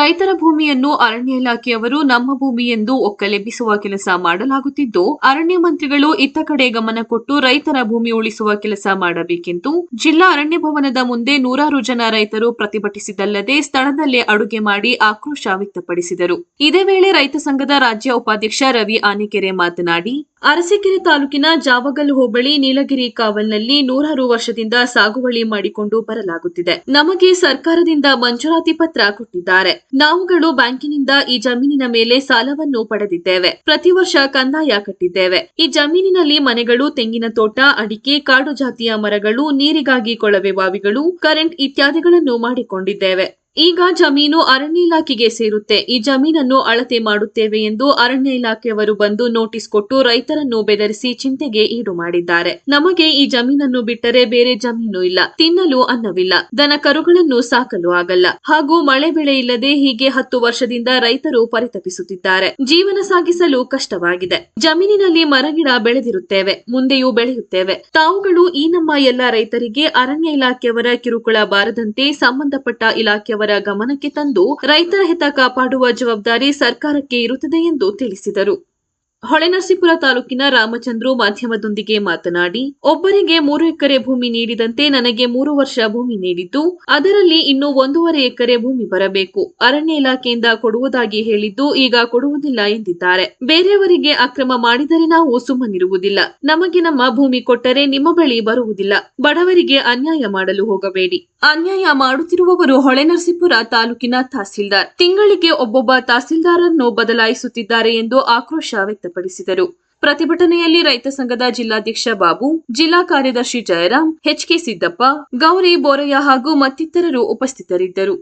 ರೈತರ ಭೂಮಿಯನ್ನು ಅರಣ್ಯ ಇಲಾಖೆಯವರು ನಮ್ಮ ಭೂಮಿ ಎಂದು ಒಕ್ಕಲೆಬ್ಬಿಸುವ ಕೆಲಸ ಮಾಡಲಾಗುತ್ತಿದ್ದು, ಅರಣ್ಯ ಮಂತ್ರಿಗಳು ಇತ್ತ ಕಡೆ ಗಮನ ಕೊಟ್ಟು ರೈತರ ಭೂಮಿ ಉಳಿಸುವ ಕೆಲಸ ಮಾಡಬೇಕೆಂದು ಜಿಲ್ಲಾ ಅರಣ್ಯ ಭವನದ ಮುಂದೆ ನೂರಾರು ಜನ ರೈತರು ಪ್ರತಿಭಟಿಸಿದಲ್ಲದೆ ಸ್ಥಳದಲ್ಲೇ ಅಡುಗೆ ಮಾಡಿ ಆಕ್ರೋಶ ವ್ಯಕ್ತಪಡಿಸಿದರು. ಇದೇ ವೇಳೆ ರೈತ ಸಂಘದ ರಾಜ್ಯ ಉಪಾಧ್ಯಕ್ಷ ರವಿ ಆನೆಕೆರೆ ಮಾತನಾಡಿ, ಅರಸೀಕೆರೆ ತಾಲೂಕಿನ ಜಾವಗಲ್ ಹೋಬಳಿ ನೀಲಗಿರಿ ಕಾವಲ್ನಲ್ಲಿ ನೂರಾರು ವರ್ಷದಿಂದ ಸಾಗುವಳಿ ಮಾಡಿಕೊಂಡು ಬರಲಾಗುತ್ತಿದೆ. ನಮಗೆ ಸರ್ಕಾರದಿಂದ ಮಂಜೂರಾತಿ ಪತ್ರ ಕೊಟ್ಟಿದ್ದಾರೆ. ನಾವುಗಳು ಬ್ಯಾಂಕಿನಿಂದ ಈ ಜಮೀನಿನ ಮೇಲೆ ಸಾಲವನ್ನು ಪಡೆದಿದ್ದೇವೆ. ಪ್ರತಿ ವರ್ಷ ಕಂದಾಯ ಕಟ್ಟಿದ್ದೇವೆ. ಈ ಜಮೀನಿನಲ್ಲಿ ಮನೆಗಳು, ತೆಂಗಿನ ತೋಟ, ಅಡಿಕೆ, ಕಾಡು ಜಾತಿಯ ಮರಗಳು, ನೀರಿಗಾಗಿ ಕೊಳವೆ ಬಾವಿಗಳು, ಕರೆಂಟ್ ಇತ್ಯಾದಿಗಳನ್ನು ಮಾಡಿಕೊಂಡಿದ್ದೇವೆ. ಈಗ ಜಮೀನು ಅರಣ್ಯ ಇಲಾಖೆಗೆ ಸೇರುತ್ತೆ. ಈ ಜಮೀನನ್ನು ಅಳತೆ ಮಾಡುತ್ತೇವೆ ಎಂದು ಅರಣ್ಯ ಇಲಾಖೆಯವರು ಬಂದು ನೋಟಿಸ್ ಕೊಟ್ಟು ರೈತರನ್ನು ಬೆದರಿಸಿ ಚಿಂತೆಗೆ ಈಡು ಮಾಡಿದ್ದಾರೆ. ನಮಗೆ ಈ ಜಮೀನನ್ನು ಬಿಟ್ಟರೆ ಬೇರೆ ಜಮೀನು ಇಲ್ಲ, ತಿನ್ನಲು ಅನ್ನವಿಲ್ಲ, ದನ ಕರುಗಳನ್ನು ಸಾಕಲು ಆಗಲ್ಲ. ಹಾಗೂ ಮಳೆ ಬೆಳೆ ಇಲ್ಲದೆ ಹೀಗೆ 10 ವರ್ಷದಿಂದ ರೈತರು ಪರಿತಪಿಸುತ್ತಿದ್ದಾರೆ. ಜೀವನ ಸಾಗಿಸಲು ಕಷ್ಟವಾಗಿದೆ. ಜಮೀನಿನಲ್ಲಿ ಮರಗಿಡ ಬೆಳೆದಿರುತ್ತೇವೆ, ಮುಂದೆಯೂ ಬೆಳೆಯುತ್ತೇವೆ. ತಾವುಗಳು ಈ ನಮ್ಮ ಎಲ್ಲ ರೈತರಿಗೆ ಅರಣ್ಯ ಇಲಾಖೆಯವರ ಕಿರುಕುಳ ಬಾರದಂತೆ ಸಂಬಂಧಪಟ್ಟ ಇಲಾಖೆಯವರ ಗಮನಕ್ಕೆ ತಂದು ರೈತರ ಹಿತ ಕಾಪಾಡುವ ಜವಾಬ್ದಾರಿ ಸರ್ಕಾರಕ್ಕೆ ಇರುತ್ತದೆ ಎಂದು ತಿಳಿಸಿದರು. ಹೊಳೆನರಸೀಪುರ ತಾಲೂಕಿನ ರಾಮಚಂದ್ರು ಮಾಧ್ಯಮದೊಂದಿಗೆ ಮಾತನಾಡಿ, ಒಬ್ಬರಿಗೆ 3 ಎಕರೆ ಭೂಮಿ ನೀಡಿದಂತೆ ನನಗೆ 3 ವರ್ಷ ಭೂಮಿ ನೀಡಿದ್ದು, ಅದರಲ್ಲಿ ಇನ್ನೂ 1.5 ಎಕರೆ ಭೂಮಿ ಬರಬೇಕು. ಅರಣ್ಯ ಇಲಾಖೆಯಿಂದ ಕೊಡುವುದಾಗಿ ಹೇಳಿದ್ದು, ಈಗ ಕೊಡುವುದಿಲ್ಲ ಎಂದಿದ್ದಾರೆ. ಬೇರೆಯವರಿಗೆ ಅಕ್ರಮ ಮಾಡಿದರೆ ನಾವು ಸುಮ್ಮನಿರುವುದಿಲ್ಲ. ನಮಗೆ ನಮ್ಮ ಭೂಮಿ ಕೊಟ್ಟರೆ ನಿಮ್ಮ ಬಳಿ ಬರುವುದಿಲ್ಲ. ಬಡವರಿಗೆ ಅನ್ಯಾಯ ಮಾಡಲು ಹೋಗಬೇಡಿ. ಅನ್ಯಾಯ ಮಾಡುತ್ತಿರುವವರು ಹೊಳೆನರಸೀಪುರ ತಾಲೂಕಿನ ತಹಸೀಲ್ದಾರ್. ತಿಂಗಳಿಗೆ ಒಬ್ಬೊಬ್ಬ ತಹಸೀಲ್ದಾರನ್ನು ಬದಲಾಯಿಸುತ್ತಿದ್ದಾರೆ ಎಂದು ಆಕ್ರೋಶ ವ್ಯಕ್ತಪಡಿಸಿದರು. ಪ್ರತಿಭಟನೆಯಲ್ಲಿ ರೈತ ಸಂಘದ ಜಿಲ್ಲಾಧ್ಯಕ್ಷ ಬಾಬು, ಜಿಲ್ಲಾ ಕಾರ್ಯದರ್ಶಿ ಜಯರಾಮ್, ಎಚ್ಕೆ ಸಿದ್ದಪ್ಪ, ಗೌರಿ ಬೋರಯ್ಯ ಹಾಗೂ ಮತ್ತಿತರರು ಉಪಸ್ಥಿತರಿದ್ದರು.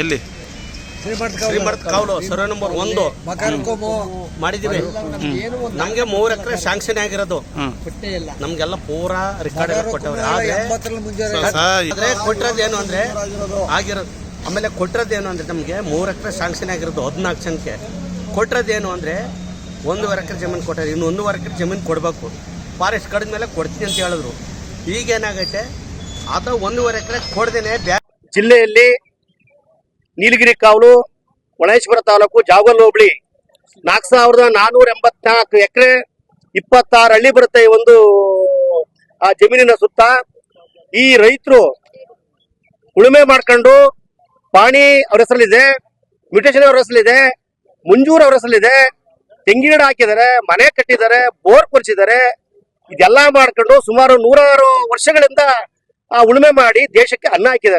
ಎಲ್ಲಿ ಶ್ರೀಮಠ ಕಾವಲು ಸರ್ವೆ ನಂಬರ್ 1 ಮಾಡಿದೀವಿ. ನಮ್ಗೆ 3 ಎಕರೆ ಶಾಂಕ್ಷನ್ ಆಗಿರೋದು, ನಮ್ಗೆಲ್ಲ ಪೂರಾ ರೆಕಾರ್ಡ್ ಕೊಟ್ಟವ್ರೆ. ಆದ್ರೆ ಕೊಟ್ಟಿರೋದೇನು ಅಂದ್ರೆ ಆಗಿರೋದು, ಆಮೇಲೆ ಕೊಟ್ಟಿರೋದೇನು ಅಂದ್ರೆ ನಮ್ಗೆ 3 ಎಕರೆ ಶಾಂಕ್ಷನ್ ಆಗಿರೋದು 14 ಜನಕ್ಕೆ. ಕೊಟ್ಟಿರೋದೇನು ಅಂದ್ರೆ 1.5 ಎಕರೆ ಜಮೀನು ಕೊಟ್ಟಾರೆ, ಇನ್ನು 1.5 ಎಕರೆ ಜಮೀನು ಕೊಡ್ಬೇಕು. ಫಾರೆಸ್ಟ್ ಕಡಿದ ಮೇಲೆ ಕೊಡ್ತೀನಿ ಅಂತ ಹೇಳಿದ್ರು. ಈಗೇನಾಗೈತೆ, ಅದು 1.5 ಎಕರೆ ಕೊಡ್ದೇನೆ ಜಿಲ್ಲೆಯಲ್ಲಿ ನೀಲಗಿರಿ ಕಾವಲು, ಹೊಳೆನರಸೀಪುರ ತಾಲೂಕು, ಜಾವಗಲ್ ಹೋಬಳಿ 4484 ಎಕರೆ 26 ಹಳ್ಳಿ ಬರುತ್ತೆ ಈ ಒಂದು ಆ ಜಮೀನಿನ ಸುತ್ತ. ಈ ರೈತರು ಉಳುಮೆ ಮಾಡ್ಕೊಂಡು ಪಾಣಿ ಅವ್ರ ಹೆಸರಲ್ಲಿದೆ, ಮ್ಯೂಟೇಶನ್ ಅವ್ರ ಹೆಸರಲ್ಲಿದೆ, ಮುಂಜೂರು ಅವ್ರ ಹೆಸರಲ್ಲಿದೆ, ತೆಂಗಿನ ಗಿಡ ಹಾಕಿದ್ದಾರೆ, ಮನೆ ಕಟ್ಟಿದ್ದಾರೆ, ಬೋರ್ ಕೊರ್ಸಿದ್ದಾರೆ. ಇದೆಲ್ಲಾ ಮಾಡ್ಕೊಂಡು ಸುಮಾರು 100 ವರ್ಷಗಳಿಂದ ಉಳುಮೆ ಮಾಡಿ ದೇಶಕ್ಕೆ ಅನ್ನ ಹಾಕಿದ್ದಾರೆ.